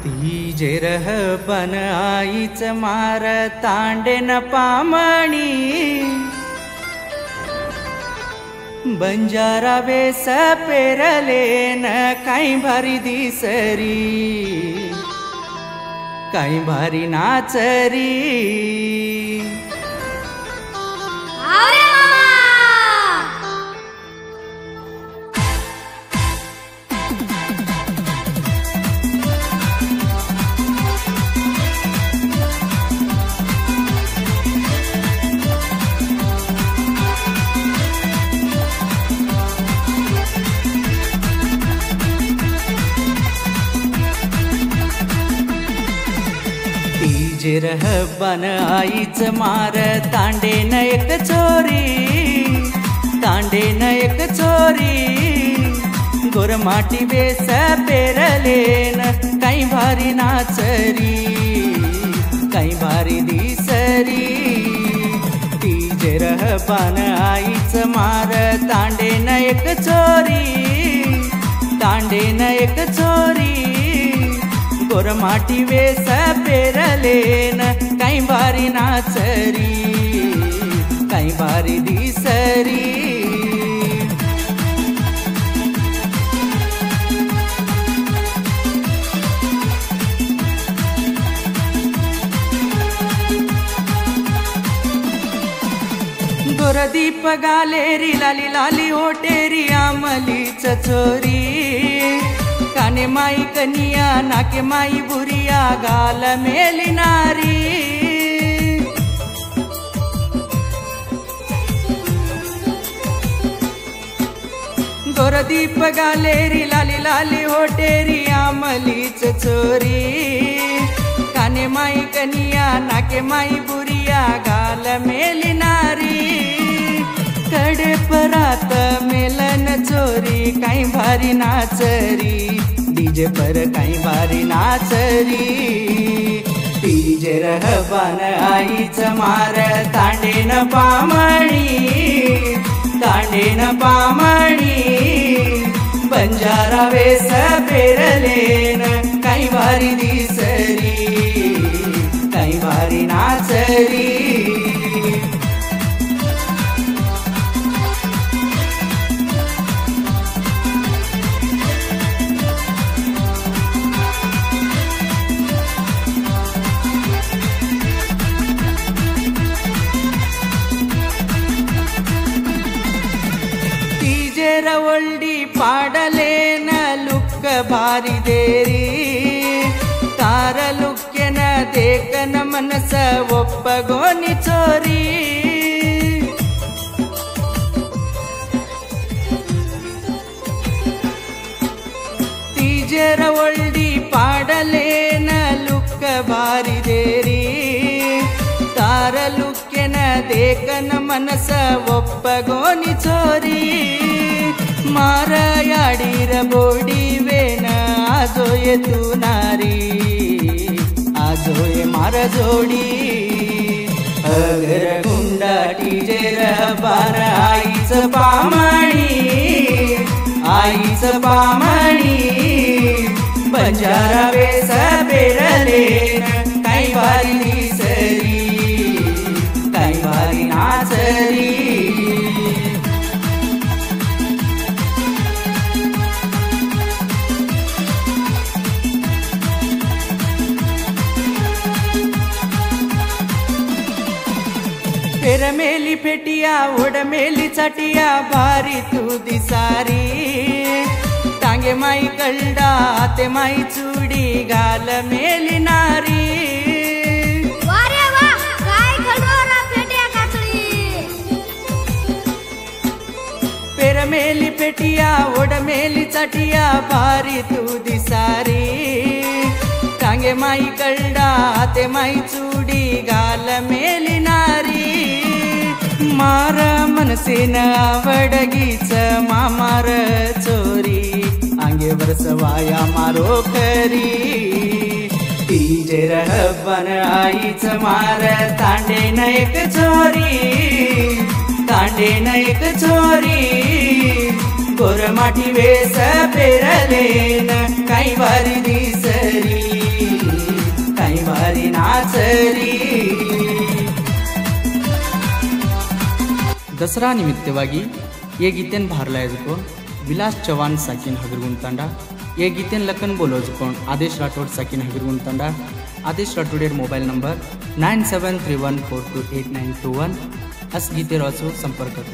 तीजे रहबन आईच मार तांडेन पामणी बंजारा वेस पेरलेन काही भारी दिसरी काही भारी नाचरी तीजे रहबन आईच मार तांडेन एक चोरी तांडेन एक चोरी गोरमाटी वेस पेरलेन काही भारी नाचरी काही भारी दिसरी तीजे रहबन आईच मार तांडेन एक चोरी तांडेन एक चोरी गोरमाटी वेस पेरलेन काही भारी नाचरी काही भारी दिसरी गोरदीप गालेरी लाली लाली ओटेरी आमलीच चोरी काने माई कनिया नाके माई बुरिया गाल मेली नारी गोरदीप गालेरी लाली लाली होटेरी आमलीच चोरी काने माई कनिया नाके माई बुरिया गाल मेली नारी कडे परात मेलन चोरी काही भारी नाचरी डीजे पर काही भारी नाचरी तीजे रहबन आईच मार तांडेन पामणी तांडेन पामणी बंजारा वेस पेरलेन काही भारी दिसरी काही भारी नाचरी रवल्डी पाडलेन लुक्क भारी देरी तार लुक्केन देखन मनस ಒಪ್ಪಗೋನಿ चोरी तीजे रवल्डी पाडलेन लुक्क भारी देरी तार लुक्केन देखन मनस ಒಪ್ಪಗೋನಿ चोरी मार याडीर बोडी वेन आजोये तू नारी आजोये मार जोडी अगर गुंडा टीजे रहबन आईच पामणी आईच पामणी बंजारा वेस पेरलेन काही भारी दिसरी काही भारी नाचरी फेर मेली फेटिया ओढ मेली चटिया भारी तू दिसारी टांगे माई कलडा हाते माई चूडी गाल मेली नारी वारे वा काय खडोरा फेटिया काचळी फेर मेली फेटिया ओढ मेली चटिया भारी तू दिसारी टांगे माई कलडा हाते माई चूडी गाल मेली नारी मार मनसेन आवडगीच मामार चोरी आंगे वर्ष वाया मारो करी तीजे रहबन आईच मार तांडेन एक चोरी तांडेन एक चोरी गोरमाटी वेस पेरलेन काही भारी दिसरी ದಸರಾ ನಿಮಿತ್ತವಾಗಿ ये गीतेन भारला जुकोन विलास चव्हाण साकिन हगरगुन तांडा ये गीतेन लखन बोलो जुकोन आदेश राठौड़ साकिन हगरगुन तांडा आदेश राठौड़ेर मोबाइल नंबर 9731428921 अस गीतेर संपर्क कर।